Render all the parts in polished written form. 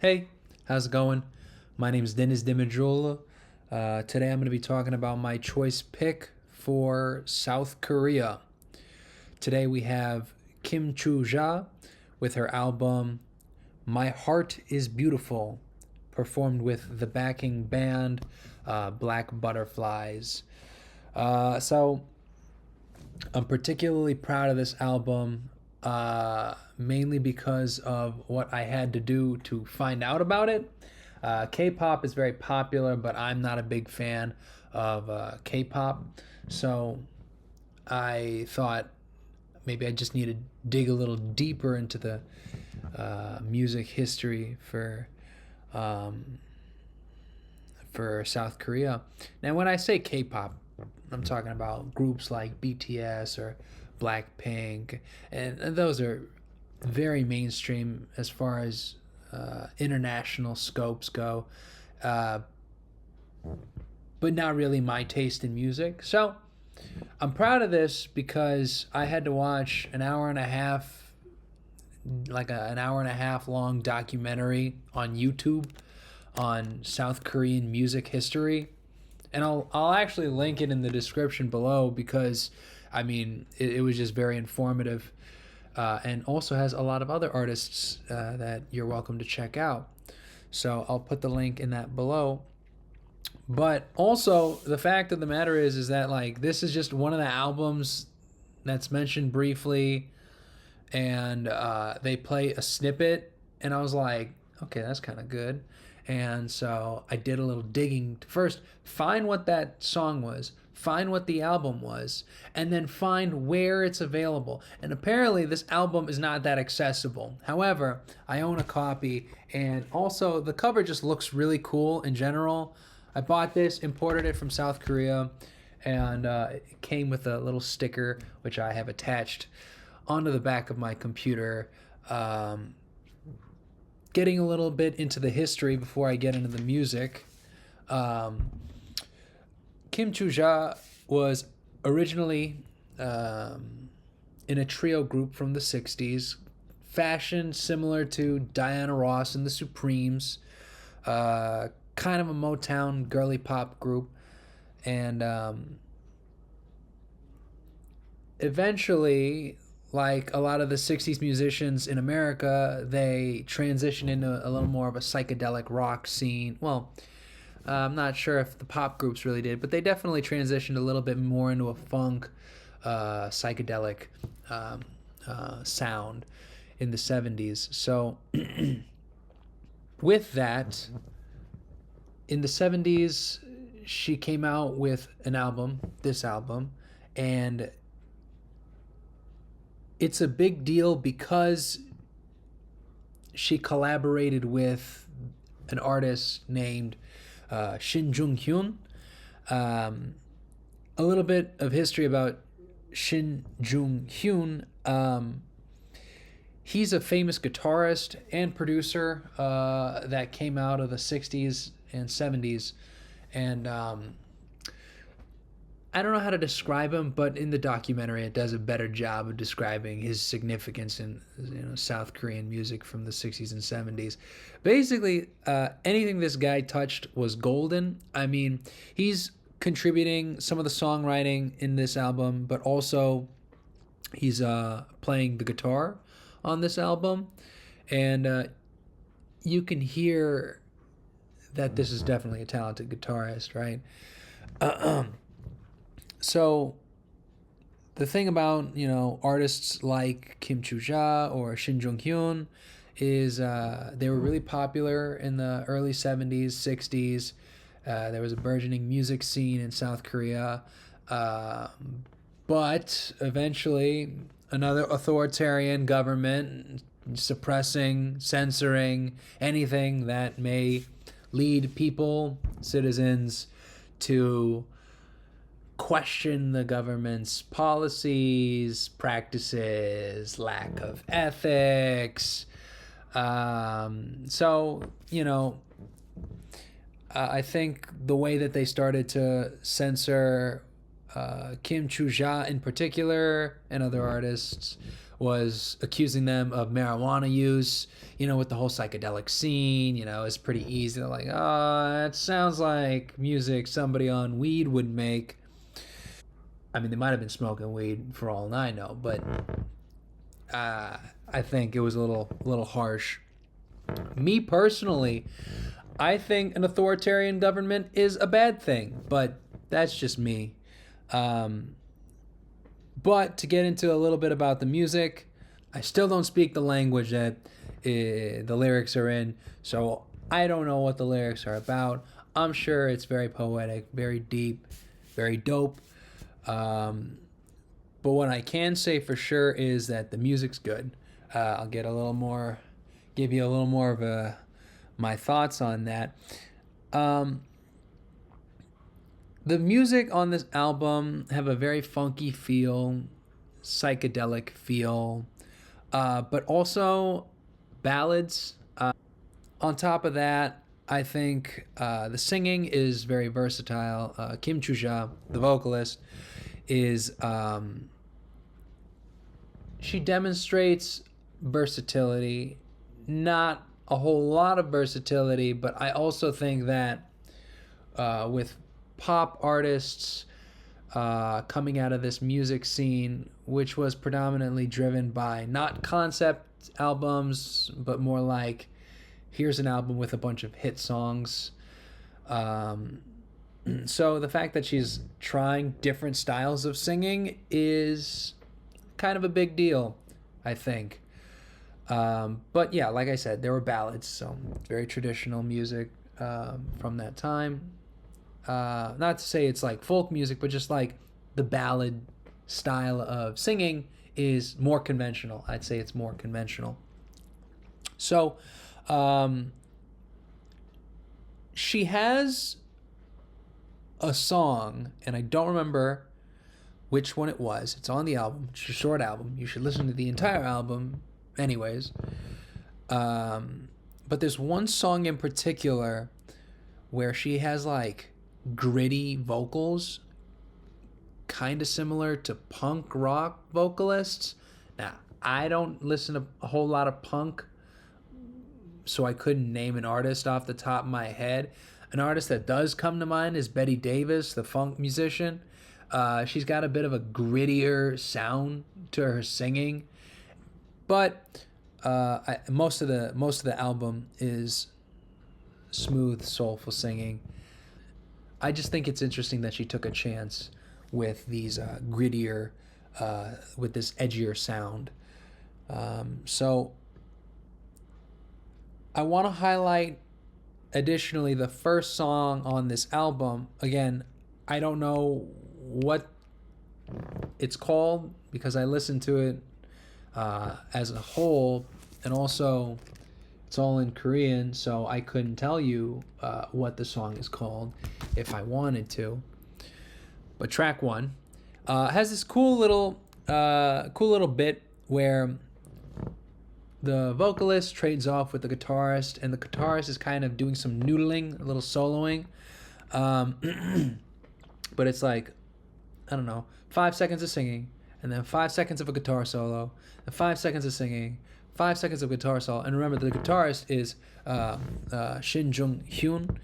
Hey, how's it going? My name is Dennis Dimijola. Today I'm going to be talking about my choice pick for South Korea. Today we have Choo Ja with her album My Heart is Beautiful, performed with the backing band Black Butterflies. So I'm particularly proud of this album, mainly because of what I had to do to find out about it. K-pop is very popular, but I'm not a big fan of K-pop, so I thought maybe I just need to dig a little deeper into the music history um, for South Korea. Now, when I say K-pop, I'm talking about groups like BTS or Blackpink, and those are very mainstream as far as international scopes go, uh, but not really my taste in music. So I'm proud of this because I had to watch an hour and a half, an hour and a half long documentary on YouTube on South Korean music history, and I'll actually link it in the description below because I mean it was just very informative, and also has a lot of other artists that you're welcome to check out. So I'll put the link in that below. But also the fact of the matter is that like this is just one of the albums that's mentioned briefly, and they play a snippet, and I was like, okay, that's kind of good. And so I did a little digging to first find what that song was, find what the album was, and then find where it's available. And apparently, this album is not that accessible. However, I own a copy, and also the cover just looks really cool in general. I bought this, imported it from South Korea, and it came with a little sticker, which I have attached onto the back of my computer. Getting a little bit into the history before I get into the music. Choo Ja was originally in a trio group from the 60s, fashioned similar to Diana Ross and the Supremes, kind of a Motown girly pop group. And eventually, like a lot of the 60s musicians in America, they transitioned into a little more of a psychedelic rock scene. Well, I'm not sure if the pop groups really did, but they definitely transitioned a little bit more into a funk, psychedelic sound in the 70s. So, with that, in the 70s, she came out with this album, and it's a big deal because she collaborated with an artist named Jung-hyun. A little bit of history about Jung-hyun. He's a famous guitarist and producer that came out of the 60s and 70s. And I don't know how to describe him, but in the documentary, it does a better job of describing his significance in South Korean music from the 60s and 70s. Basically, anything this guy touched was golden. I mean, he's contributing some of the songwriting in this album, but also he's playing the guitar on this album, and you can hear that this is definitely a talented guitarist, right? So the thing about artists like Choo Ja or Jung-hyun is they were really popular in the early 70s, 60s. There was a burgeoning music scene in South Korea, but eventually another authoritarian government suppressing, censoring anything that may lead people, citizens, to question the government's policies, practices, lack of ethics. I think the way that they started to censor Choo Ja in particular and other artists was accusing them of marijuana use. With the whole psychedelic scene, it's pretty easy. They're like, oh, it sounds like music somebody on weed would make. I mean, they might have been smoking weed for all I know, but I think it was a little harsh. Me personally, I think an authoritarian government is a bad thing, but that's just me. Um, but to get into a little bit about the music, I still don't speak the language that the lyrics are in, so I don't know what the lyrics are about. I'm sure it's very poetic, very deep, very dope. Um, but what I can say for sure is that the music's good. I'll give you a little more of my thoughts on that. Um, the music on this album have a very funky feel, psychedelic feel, but also ballads. On top of that, I think the singing is very versatile. Kim Choo Ja, the vocalist, is she demonstrates versatility, not a whole lot of versatility, but I also think that with pop artists coming out of this music scene, which was predominantly driven by not concept albums, but more like here's an album with a bunch of hit songs. Um, so the fact that she's trying different styles of singing is kind of a big deal, I think. But yeah, like I said, there were ballads, so very traditional music from that time. Not to say it's like folk music, but just like the ballad style of singing is more conventional. I'd say it's more conventional. So, um, she has a song, and I don't remember which one it was. It's on the album. It's a short album. You should listen to the entire album, anyways. But there's one song in particular where she has like gritty vocals, kind of similar to punk rock vocalists. Now, I don't listen to a whole lot of punk, so I couldn't name an artist off the top of my head. An artist that does come to mind is Betty Davis, the funk musician. She's got a bit of a grittier sound to her singing, but most of the album is smooth, soulful singing. I just think it's interesting that she took a chance with these grittier, with this edgier sound. So I want to highlight additionally the first song on this album. Again, I don't know what it's called because I listened to it as a whole, and also it's all in Korean, so I couldn't tell you what the song is called if I wanted to. But track one has this cool little bit where the vocalist trades off with the guitarist, and the guitarist is kind of doing some noodling, a little soloing. But it's like, I don't know, 5 seconds of singing, and then 5 seconds of a guitar solo, and 5 seconds of singing, 5 seconds of guitar solo. And remember, the guitarist is Jung-hyun.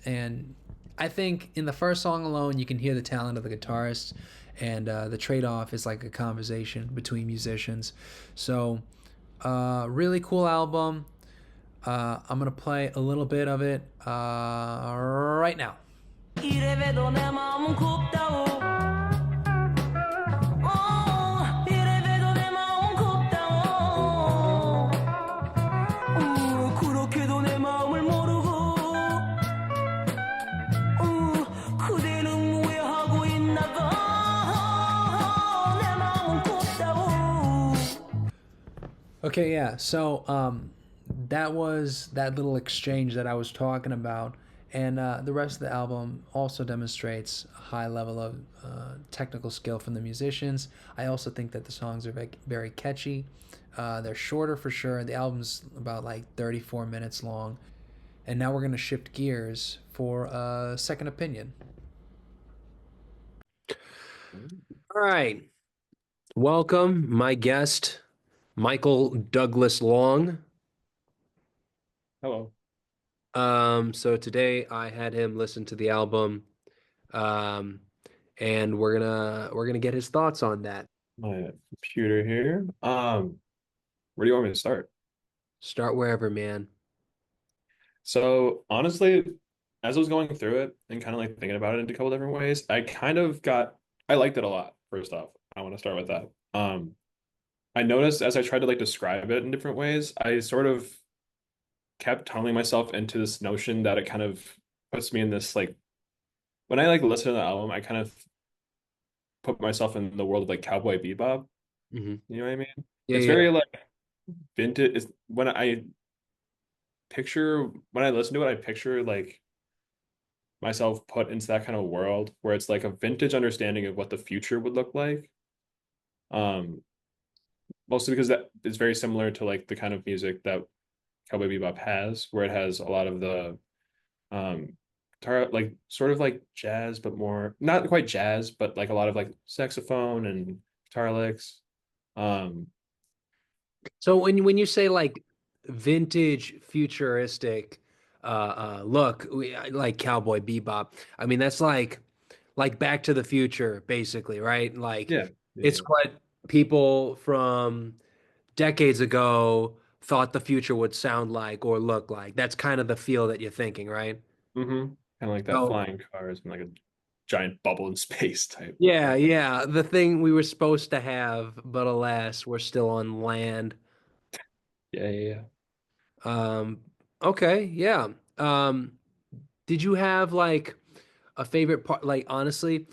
And I think in the first song alone, you can hear the talent of the guitarist, and the trade-off is like a conversation between musicians. So, really cool album. I'm gonna play a little bit of it right now. Okay, yeah. So that was that little exchange that I was talking about, and the rest of the album also demonstrates a high level of technical skill from the musicians. I also think that the songs are very, very catchy. They're shorter for sure. The album's about like 34 minutes long, and now we're gonna shift gears for a second opinion. All right. Welcome, my guest, Michael Douglas Long. Hello. So today I had him listen to the album, um, and we're gonna get his thoughts on that. My computer here. Where do you want me to start? Start wherever, man. So honestly, as I was going through it and kind of like thinking about it in a couple different ways, I liked it a lot, first off. I want to start with that. I noticed as I tried to like describe it in different ways, I sort of kept tunneling myself into this notion that it kind of puts me in this like when I like listen to the album, I kind of put myself in the world of like Cowboy Bebop. Hmm. You know what I mean? Yeah, It's yeah. very like vintage. It's when I listen to it, I picture like myself put into that kind of world where it's like a vintage understanding of what the future would look like. Um, Mostly because that is very similar to like the kind of music that Cowboy Bebop has, where it has a lot of the guitar, like sort of like jazz, but more not quite jazz, but like a lot of like saxophone and guitar licks. Um, So when you say like vintage futuristic look, like Cowboy Bebop, I mean that's like Back to the Future, basically, right? Like yeah, yeah, it's yeah. what people from decades ago thought the future would sound like or look like. That's kind of the feel that you're thinking, right? Kind of like that So, flying cars and like a giant bubble in space type. yeah, yeah, the thing we were supposed to have, but alas, we're still on land. Yeah, yeah, yeah. Um, okay, yeah. Did you have like a favorite part? Like, honestly,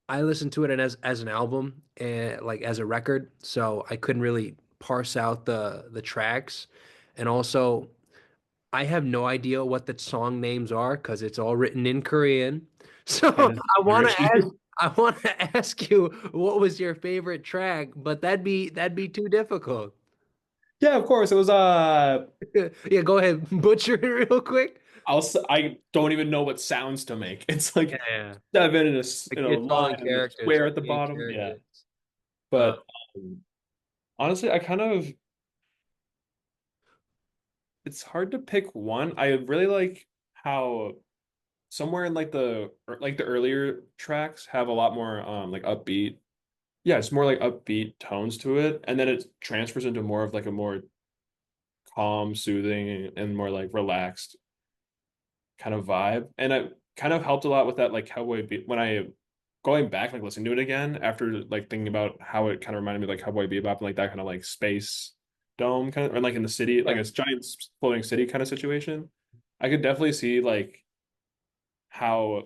I listened to it as an album and like as a record, so I couldn't really parse out the tracks. And also, I have no idea what the song names are because it's all written in Korean. So Hence I your want to ask, issue. I want to ask you what was your favorite track, but that'd be too difficult. Yeah, of course. It was Yeah, go ahead, butcher it real quick. I don't even know what sounds to make. It's like Yeah, seven in a like in a it's all in line and a characters, square at the 28 bottom. Yeah. characters. Um, But honestly, I kind of it's hard to pick one. I really like how somewhere in like the earlier tracks have a lot more like upbeat. Yeah, it's more like upbeat tones to it, and then it transfers into more of like a more calm, soothing, and more like relaxed kind of vibe. And it kind of helped a lot with that like Cowboy Be when I going back like listening to it again after like thinking about how it kind of reminded me of like Cowboy Bebop and like that kind of like space dome kind of or like in the city like yeah. a giant floating city kind of situation. I could definitely see like how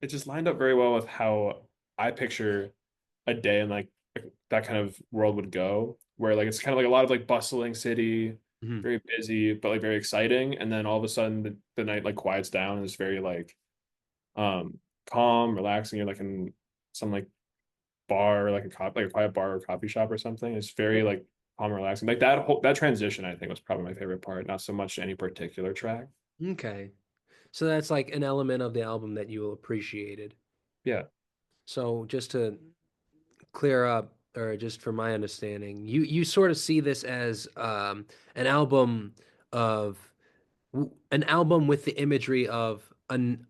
it just lined up very well with how I picture a day in like that kind of world would go, where like it's kind of like a lot of like bustling city, Mhm. very busy, but like very exciting. And then all of a sudden the night like quiets down and it's very like calm, relaxing. You're like in some like bar, like like a quiet bar or coffee shop or something. It's very like calm and relaxing. Like that transition I think was probably my favorite part, not so much any particular track. Okay. So that's like an element of the album that you appreciated. Yeah. So just to clear up, or just for my understanding, you sort of see this as an album of an album with the imagery of an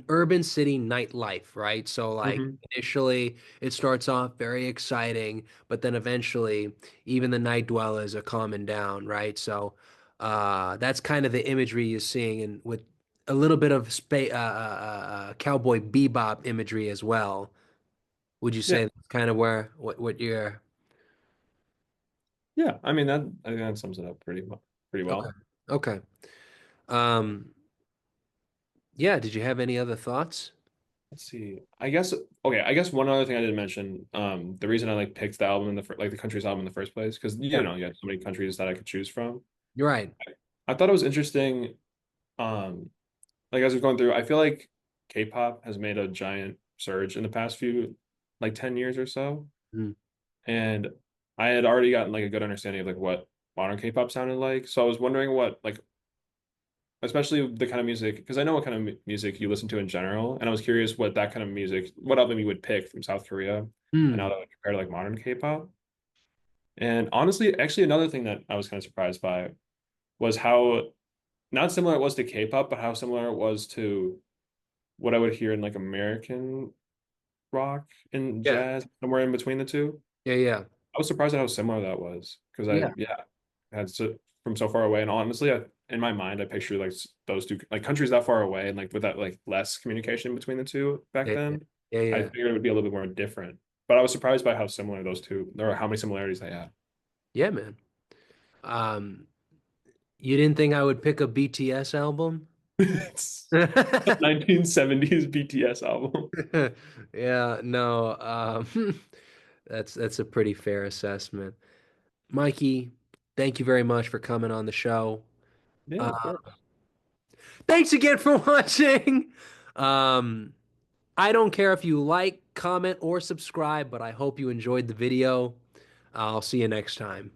urban city nightlife, right? So like Hmm. initially it starts off very exciting, but then eventually even the night dwellers are calming down, right? So that's kind of the imagery you're seeing, and with a little bit of cowboy bebop imagery as well. Would you Yeah. say that's kind of where what you're Yeah. I mean that I think that sums it up pretty okay. well. Okay. Um, yeah, did you have any other thoughts? Let's see. I guess one other thing I didn't mention, the reason I like picked the album in like the country's album in the first place, because you Yeah, know, you had so many countries that I could choose from. you're right. I thought it was interesting, um, like as we're going through, I feel like K-pop has made a giant surge in the past few like 10 years or so. Mm. And I had already gotten like a good understanding of like what modern K-pop sounded like. So I was wondering what especially the kind of music, because I know what kind of music you listen to in general, and I was curious what that kind of music, what album you would pick from South Korea, and how Hmm. that would compare to like modern K-pop. And honestly, actually, another thing that I was kind of surprised by was how not similar it was to K-pop, but how similar it was to what I would hear in like American rock and Yeah. jazz, somewhere in between the two. Yeah. Yeah. I was surprised at how similar that was because Yeah. yeah, had so from so far away. And honestly, in my mind, I picture like those two like countries that far away, and like with that like less communication between the two back Yeah. then. Yeah. I Yeah. figured it would be a little bit more different. But I was surprised by how similar those two, or how many similarities they had. Yeah, man. Um, you didn't think I would pick a BTS album? It's a 1970s BTS album. Yeah, no, that's a pretty fair assessment. Mikey, thank you very much for coming on the show. Yeah, Uh, of course. Thanks again for watching. Um, I don't care if you like, comment, or subscribe, but I hope you enjoyed the video. I'll see you next time.